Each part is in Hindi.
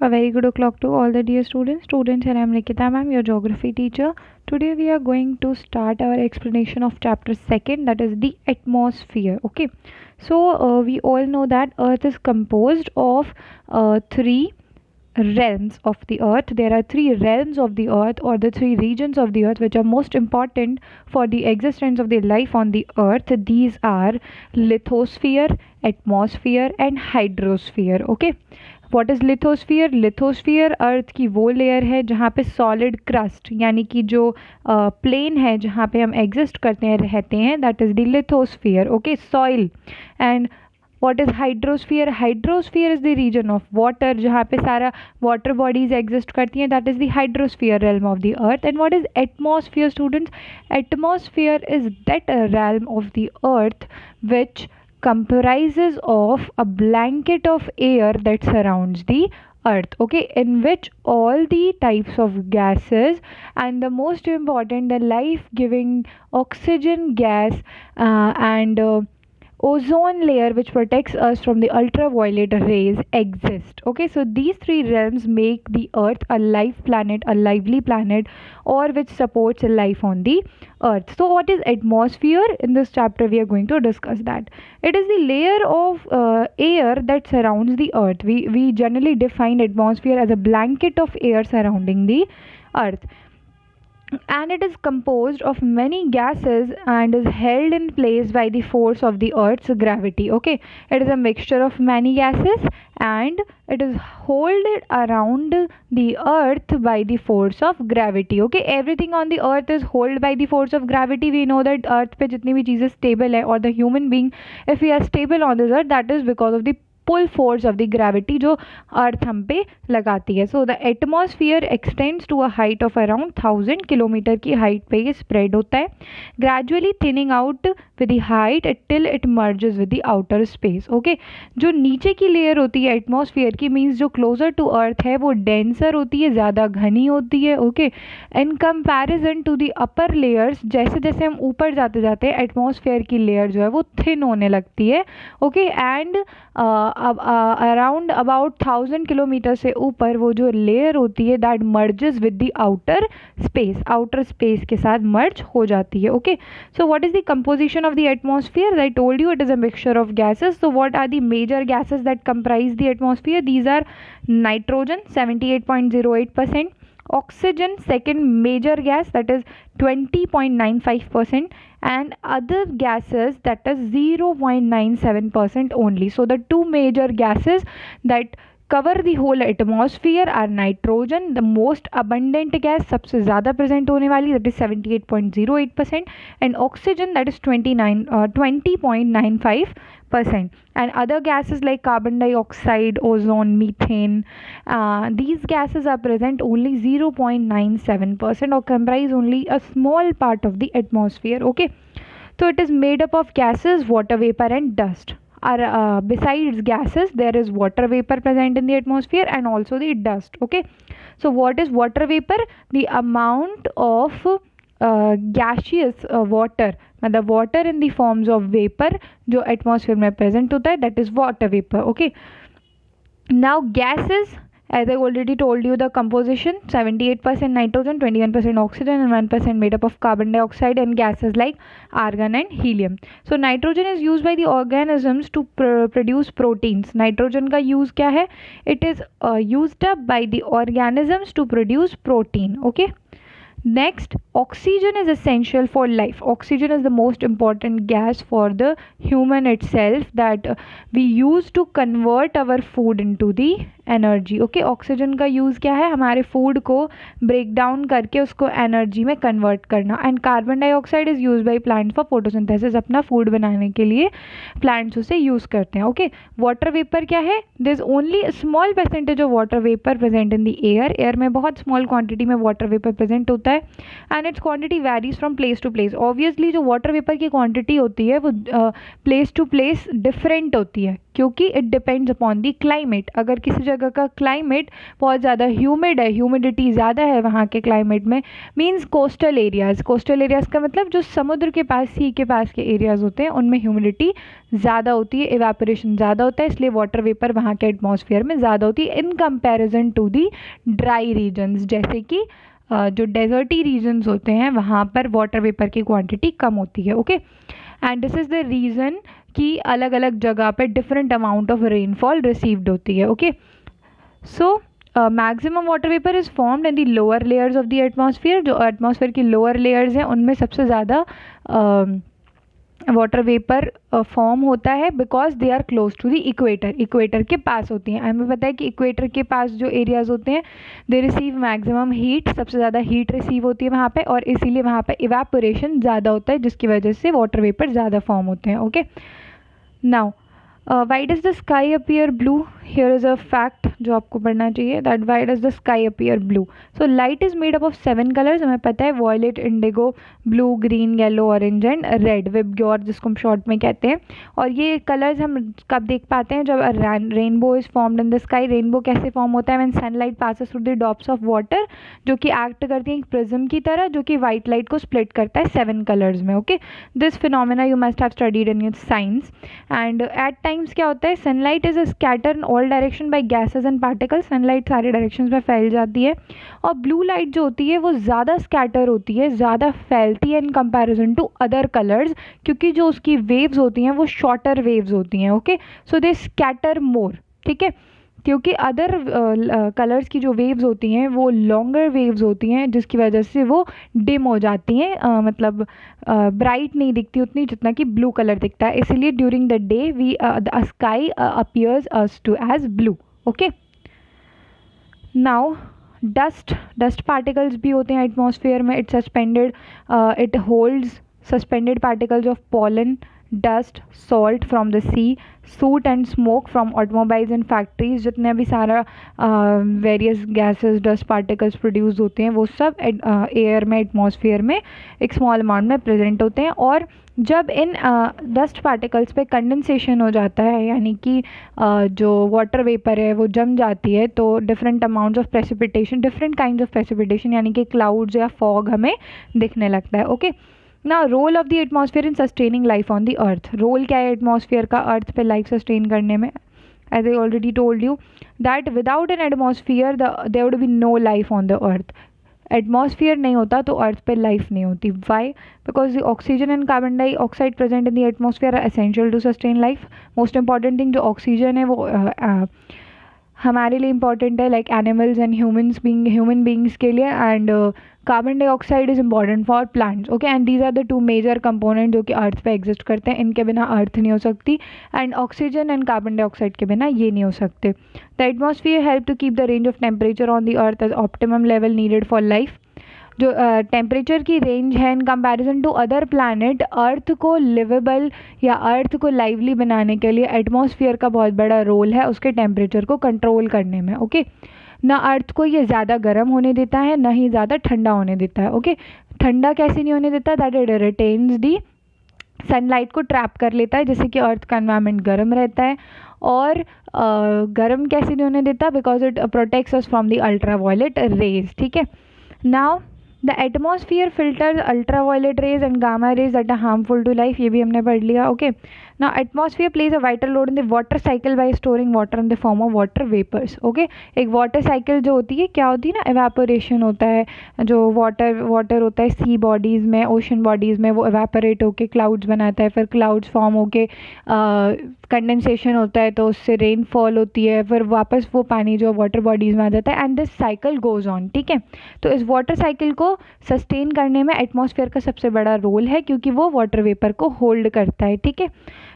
A very good o'clock to all the dear students. Students, and I'm Nikita ma'am, your geography teacher. Today we are going to start our explanation of chapter 2nd, that is the atmosphere. Okay, so we all know that Earth is composed of three realms of the earth. There are three realms of the earth, or the three regions of the earth, which are most important for the existence of the life on the earth. These are lithosphere, atmosphere and hydrosphere. Okay, what is lithosphere? Lithosphere earth की वो लेयर है जहाँ पे सॉलिड क्रस्ट यानी कि जो प्लेन है जहाँ पे हम एग्जिस्ट करते हैं, रहते हैं, that is the lithosphere. Okay, soil. And what is hydrosphere? Hydrosphere is the region of water जहाँ पे सारा water bodies exist करती हैं, that is the hydrosphere realm of the earth. And what is atmosphere, students? Atmosphere is that realm of the earth which comprises of a blanket of air that surrounds the earth, okay, in which all the types of gases and the most important, the life giving oxygen gas and ozone layer which protects us from the ultraviolet rays exist. Okay, so these three realms make the earth a live planet, a lively planet, or which supports life on the earth. So what is atmosphere? In this chapter we are going to discuss that. It is the layer of air that surrounds the earth. We generally define atmosphere as a blanket of air surrounding the earth, and it is composed of many gases and is held in place by the force of the earth's gravity. Okay, it is a mixture of many gases and it is held around the earth by the force of gravity. Okay, everything on the earth is held by the force of gravity. We know that earth पे जितनी भी चीज़ें stable है, or the human being, if we are stable on this earth, that is because of the pull force of the gravity जो अर्थ हम पे लगाती है. So the atmosphere extends to a height of around 1000 kilometre की हाइट पे ये स्प्रेड होता है, gradually thinning out with the height till it merges with the outer space. Okay, जो नीचे की लेयर होती है एटमॉस्फियर की, मीन्स जो क्लोजर टू अर्थ है, वो डेंसर होती है, ज़्यादा घनी होती है. Okay, in comparison to the upper layers, जैसे जैसे हम ऊपर जाते जाते हैं एटमॉस्फेयर की लेयर जो है वो थिन होने लगती है. ओके, एंड अब अराउंड अबाउट 1000 किलोमीटर से ऊपर वो जो लेयर होती है that merges with the outer space के साथ मर्ज हो जाती है. Okay, so what is the composition of the atmosphere? I told you it is a mixture of gases. So what are the major gases that comprise the atmosphere? These are nitrogen 78.08%, oxygen second major gas, that is 20.95%, and other gases, that is 0.97% only. So the two major gases that cover the whole atmosphere are nitrogen, the most abundant gas, सबसे ज़्यादा present होने वाली, that is 78.08%, and oxygen, that is 20.95%, and other gases like carbon dioxide, ozone, methane, these gases are present only 0.97% or comprise only a small part of the atmosphere. Okay, so it is made up of gases, water vapor and dust. Besides gases, there is water vapor present in the atmosphere and also the dust. Okay, so what is water vapor? The amount of gaseous water, मतलब water in the forms of vapor जो atmosphere में present होता है, that is water vapor. Okay, now gases, as I already told you the composition, 78% nitrogen, 21% oxygen and 1% made up of carbon dioxide and gases like argon and helium. So nitrogen is used by the organisms to produce proteins. Nitrogen का use क्या है? It is used up by the organisms to produce protein. Okay, next, oxygen is essential for life. Oxygen is the most important gas for the human itself, that we use to convert our food into the energy. Okay, oxygen का यूज़ क्या है? हमारे फूड को ब्रेक डाउन करके उसको एनर्जी में कन्वर्ट करना. And carbon dioxide is use by plants for photosynthesis. अपना फूड बनाने के लिए प्लांट्स उसे यूज़ करते हैं. ओके, वाटर वेपर क्या है? This only small percentage of water vapour present in the air. Air में बहुत स्मॉल क्वांटिटी में वाटर वेपर प्रेजेंट होता है and its quantity varies from place to place. Obviously जो वाटर वेपर की क्वांटिटी होती है वो प्लेस टू प्लेस डिफरेंट होती है, क्योंकि it depends upon the climate. अगर किसी जगह का क्लाइमेट बहुत ज़्यादा ह्यूमिड है, ह्यूमिडिटी ज़्यादा है वहाँ के क्लाइमेट में, means coastal areas. Coastal areas का मतलब जो समुद्र के पास, सी के पास के एरियाज़ होते हैं उनमें ह्यूमिडिटी ज़्यादा होती है, इवेपोरेशन ज़्यादा होता है, इसलिए वाटर वेपर वहाँ के एटमॉस्फेयर में ज़्यादा होती है in comparison to the dry regions. जैसे कि जो डेजर्टी रीजन्स होते हैं वहाँ पर वाटर वेपर की क्वांटिटी कम होती है। Okay, and this is the reason कि अलग अलग जगह पे different amount of rainfall received होती है। Okay, so maximum water vapour is formed in the lower layers of the atmosphere. जो एटमॉस्फेयर की लोअर लेयर्स हैं उनमें सबसे ज़्यादा वाटर वेपर फॉर्म होता है because they are close to the equator, equator के पास होती हैं। हमें पता है कि इक्वेटर के पास जो एरियाज़ होते हैं दे रिसीव मैक्सिमम हीट, सबसे ज़्यादा हीट रिसीव होती है वहाँ पे, और इसीलिए वहाँ पे इवेपोरेशन ज़्यादा होता है जिसकी वजह से वाटर वेपर ज़्यादा फॉर्म होते हैं। Okay, now why does the sky appear blue? Here is a fact जो आपको पढ़ना चाहिए, that why does the sky appear blue? So light is made up of 7 colours. हमें पता है violet, indigo, blue, green, yellow, orange and red, VIBGYOR जिसको हम शॉर्ट में कहते हैं। और ये कलर्स हम कब देख पाते हैं? जब rainbow is formed in the sky. Rainbow कैसे फॉर्म होता है? When sunlight passes through the drops of water, जो कि एक्ट करती है एक प्रिज्म की तरह, जो कि वाइट लाइट को स्प्लिट करता है 7 कलर्स में। Okay, this phenomena you must have studied in your science. And at times क्या होता है? Sunlight is scatter in all direction by gases and particles. Sunlight सारे डायरेक्शंस में फैल जाती है, और ब्लू लाइट जो होती है वो ज़्यादा स्कैटर होती है, ज़्यादा फैलती है in comparison to other colours, क्योंकि जो उसकी वेव्स होती हैं वो शॉर्टर वेव्स होती हैं। ओके, सो दे स्कैटर मोर, ठीक है, क्योंकि अदर कलर्स की जो वेव्स होती हैं वो लॉन्गर वेव्स होती हैं, जिसकी वजह से वो डिम हो जाती हैं, मतलब ब्राइट नहीं दिखती उतनी जितना कि ब्लू कलर दिखता है। इसीलिए during the day we the sky appears us to as blue. Okay, now dust particles भी होते हैं एटमॉस्फेयर में। It suspended, it holds suspended particles of pollen, dust, salt from the sea, soot and smoke from automobiles and factories. जितने भी सारा various gases, dust particles produce होते हैं वो सब एयर में, एटमॉस्फेयर में एक स्मॉल अमाउंट में प्रेजेंट होते हैं। और जब इन डस्ट पार्टिकल्स पे कंडेंसेशन हो जाता है, यानी कि जो वाटर वेपर है वो जम जाती है, तो different amounts of precipitation, different kind of precipitation यानी कि क्लाउड्स या फॉग हमें दिखने लगता है। Okay, now role of the atmosphere in sustaining life on the earth. Role क्या है एटमॉस्फेयर का अर्थ पे लाइफ सस्टेन करने में? As I already told you that without an atmosphere there would be no life on the earth. Atmosphere नहीं होता तो अर्थ पे लाइफ नहीं होती। Why? Because the oxygen and carbon dioxide present in the atmosphere are essential to sustain life. Most important thing जो ऑक्सीजन है वो हमारे लिए इंपॉर्टेंट है, like animals and human beings के लिए, and carbon dioxide is important for plants. Okay, and these are the 2 major component जो कि अर्थ पे एग्जिस्ट करते हैं। इनके बिना अर्थ नहीं हो सकती, and oxygen and carbon dioxide के बिना ये नहीं हो सकते। The atmosphere help to keep the range of temperature on the earth as optimum level needed for life. जो टेम्परेचर की रेंज है in comparison to other planet, earth को लिवेबल या अर्थ को लाइवली बनाने के लिए एटमॉस्फेयर का बहुत बड़ा रोल है उसके टेम्परेचर को कंट्रोल करने में। ओके, ना अर्थ को ये ज़्यादा गर्म होने देता है, ना ही ज़्यादा ठंडा होने देता है। ओके, ठंडा कैसे नहीं होने देता? That it retains the sunlight को ट्रैप कर लेता है, जैसे कि अर्थ का एनवायरनमेंट गर्म रहता है। और गर्म कैसे नहीं होने देता? Because it protects us from the ultra violet rays. ठीक है, now the atmosphere filters ultra violet rays and gamma rays that are harmful to life, ये भी हमने पढ़ लिया। Okay, now atmosphere plays a vital role in the water cycle by storing water in the form of water vapours. Okay, एक वाटर साइकिल जो होती है क्या होती है ना, एवेपोरेशन होता है, जो वाटर होता है सी बॉडीज़ में, ओशन बॉडीज़ में, वो एवेपोरेट होके क्लाउड्स बनाता है, फिर क्लाउड्स फॉर्म होके कंडेंसेशन होता है, तो उससे रेनफॉल होती है, फिर वापस वो पानी जो वाटर बॉडीज़ में आ जाता है, and this cycle goes on. ठीक है, तो इस वाटर साइकिल को सस्टेन करने में एटमॉस्फेयर का सबसे बड़ा रोल है, क्योंकि वो वाटर वेपर को होल्ड करता है। ठीक है,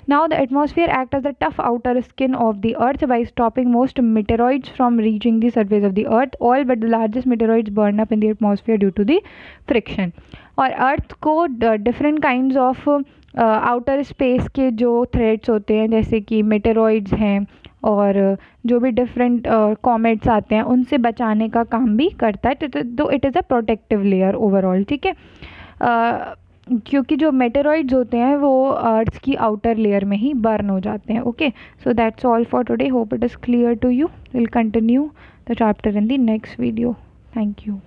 now the atmosphere acts as the tough outer skin of the earth by stopping most meteoroids from reaching the surface of the earth. All but the largest meteoroids burn up in the atmosphere due to the friction. और अर्थ को different kinds of outer space के जो थ्रेड्स होते हैं, जैसे कि मेटेरॉइड्स हैं और जो भी डिफरेंट कॉमेट्स आते हैं, उनसे बचाने का काम भी करता है, तो it is a protective layer overall. ठीक है, क्योंकि जो मेटेरॉइड्स होते हैं वो अर्थ की आउटर लेयर में ही बर्न हो जाते हैं. Okay, so that's all for today. Hope it is clear to you. Will continue the chapter in the next video. Thank you.